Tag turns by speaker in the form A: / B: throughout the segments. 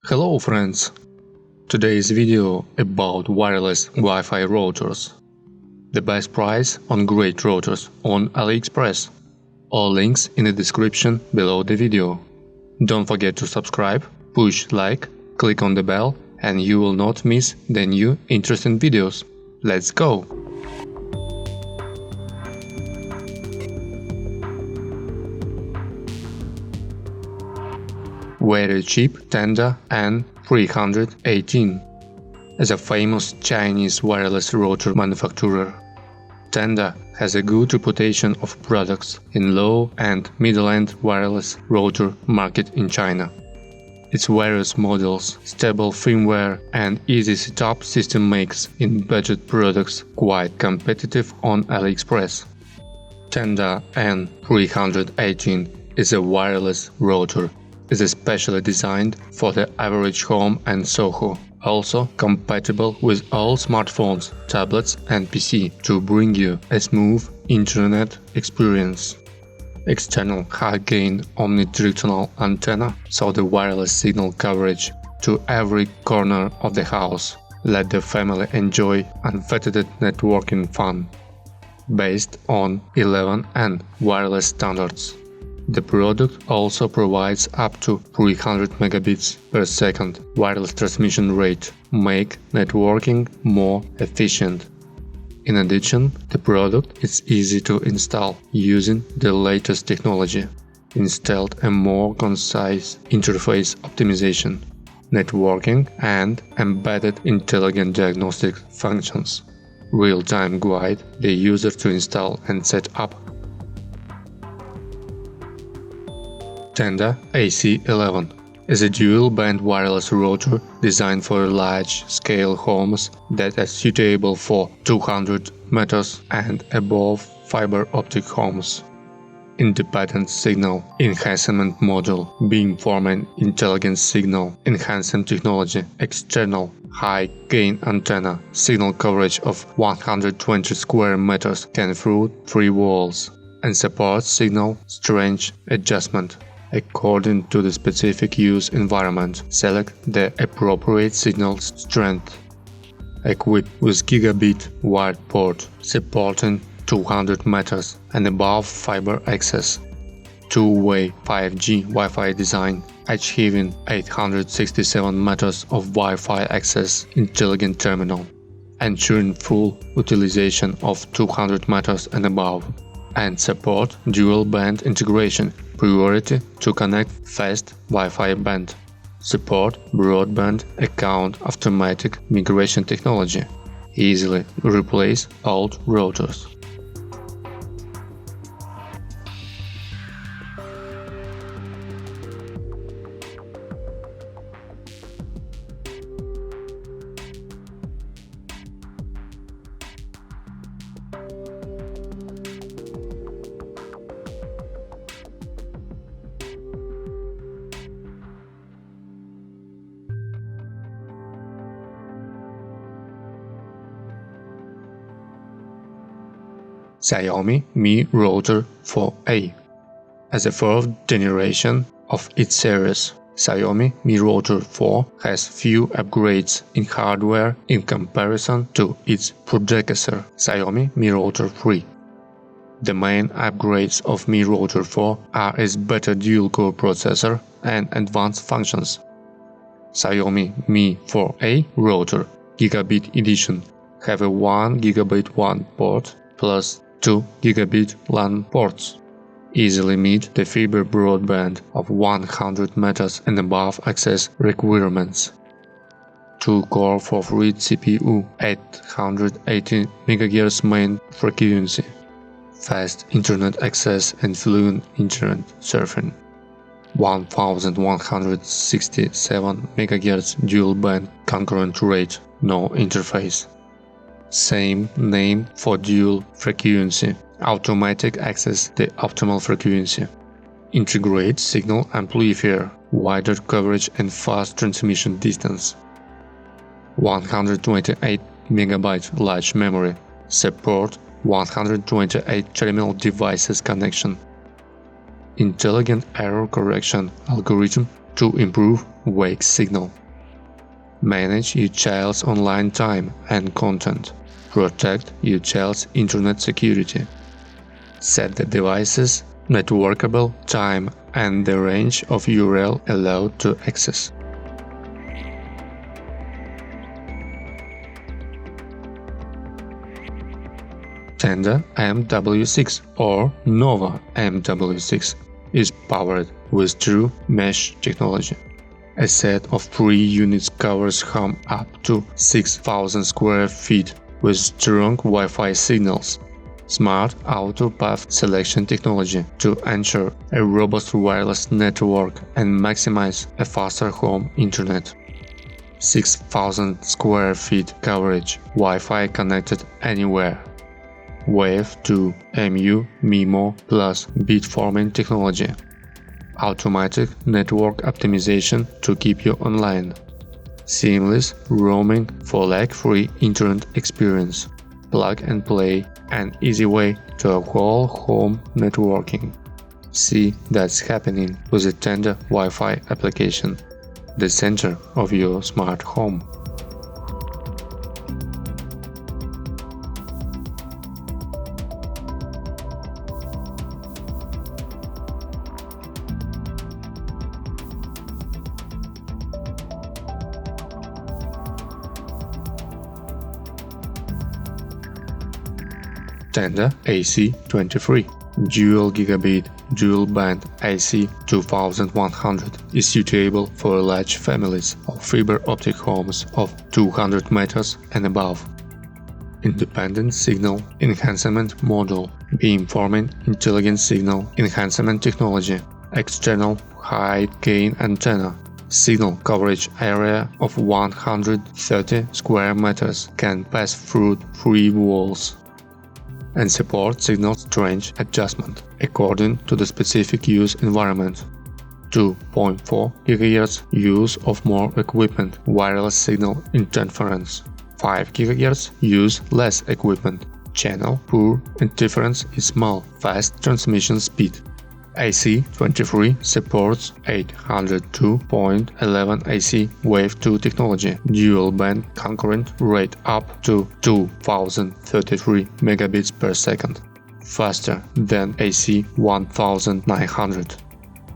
A: Hello friends! Today's video about wireless Wi-Fi routers. The best price on great routers on AliExpress. All links in the description below the video. Don't forget to subscribe, push like, click on the bell and you will not miss the new interesting videos. Let's go! Very cheap Tenda N318. As a famous Chinese wireless router manufacturer, Tenda has a good reputation of products in low and middle-end wireless router market in China. Its various models, stable firmware and easy setup system makes in budget products quite competitive on AliExpress. Tenda N318 is a wireless router. Is especially designed for the average home and Soho, also compatible with all smartphones, tablets and PC to bring you a smooth internet experience. External high-gain omnidirectional antenna so the wireless signal coverage to every corner of the house. Let the family enjoy unfettered networking fun. Based on 11N wireless standards. The product also provides up to 300 megabits per second wireless transmission rate, make networking more efficient. In addition, the product is easy to install using the latest technology. Installed a more concise interface optimization, networking and embedded intelligent diagnostic functions. Real-time guide the user to install and set up. Tenda AC11 is a dual-band wireless router designed for large-scale homes that are suitable for 200 meters and above fiber optic homes. Independent signal enhancement module beamforming intelligent signal enhancement technology, external high-gain antenna, signal coverage of 120 square meters can through 3 walls, and supports signal strength adjustment. According to the specific use environment, select the appropriate signal strength. Equipped with gigabit wide port, supporting 200 meters and above fiber access. Two-way 5G Wi-Fi design, achieving 867 meters of Wi-Fi access intelligent terminal, ensuring full utilization of 200 meters and above. And support dual-band integration, priority to connect fast Wi-Fi band. Support broadband account automatic migration technology. Easily replace old routers. Xiaomi Mi Router 4A. As a fourth generation of its series, Xiaomi Mi Router 4 has few upgrades in hardware in comparison to its predecessor, Xiaomi Mi Router 3. The main upgrades of Mi Router 4 are its better dual-core processor and advanced functions. Xiaomi Mi 4A Router Gigabit Edition have a 1 gigabit WAN port plus 2 gigabit LAN ports. Easily meet the fiber broadband of 100 meters and above access requirements. 2-core 4-thread CPU, 880 MHz main frequency. Fast internet access and fluent internet surfing. 1167 MHz dual band concurrent rate, no interface. Same name for dual frequency, automatic access the optimal frequency. Integrate signal amplifier, wider coverage and fast transmission distance. 128 MB large memory, support 128 terminal devices connection. Intelligent error correction algorithm to improve wake signal. Manage your child's online time and content. Protect your child's internet security. Set the device's networkable time and the range of URL allowed to access. Tenda MW6 or Nova MW6 is powered with true mesh technology. A set of 3 units covers home up to 6,000 square feet with strong Wi-Fi signals, smart auto path selection technology to ensure a robust wireless network and maximize a faster home internet. 6,000 square feet coverage, Wi-Fi connected anywhere. Wave 2 MU MIMO plus beamforming technology. Automatic network optimization to keep you online. Seamless roaming for lag-free internet experience. Plug and play, an easy way to a whole home networking. See that's happening with the Tenda Wi-Fi application, the center of your smart home. Tenda AC23 Dual Gigabit Dual Band AC 2100 is suitable for large families of fiber optic homes of 200 meters and above. Independent Signal Enhancement Module, Beamforming Intelligent Signal Enhancement Technology, External High Gain Antenna, Signal coverage area of 130 square meters, can pass through 3 walls, and support signal strength adjustment according to the specific use environment. 2.4 GHz use of more equipment, wireless signal interference. 5 GHz use less equipment, channel poor interference is small, fast transmission speed. AC23 supports 802.11 AC Wave 2 technology, dual band concurrent rate up to 2033 megabits per second, faster than AC 1900.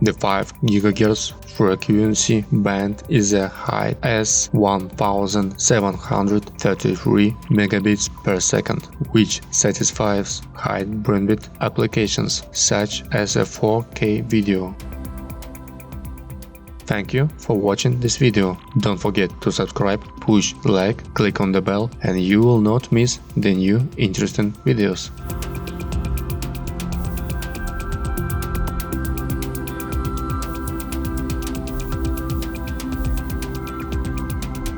A: The 5 GHz frequency band is as high as 1733 megabits per second, which satisfies high bandwidth applications such as a 4K video. Thank you for watching this video. Don't forget to subscribe, push like, click on the bell, and you will not miss the new interesting videos.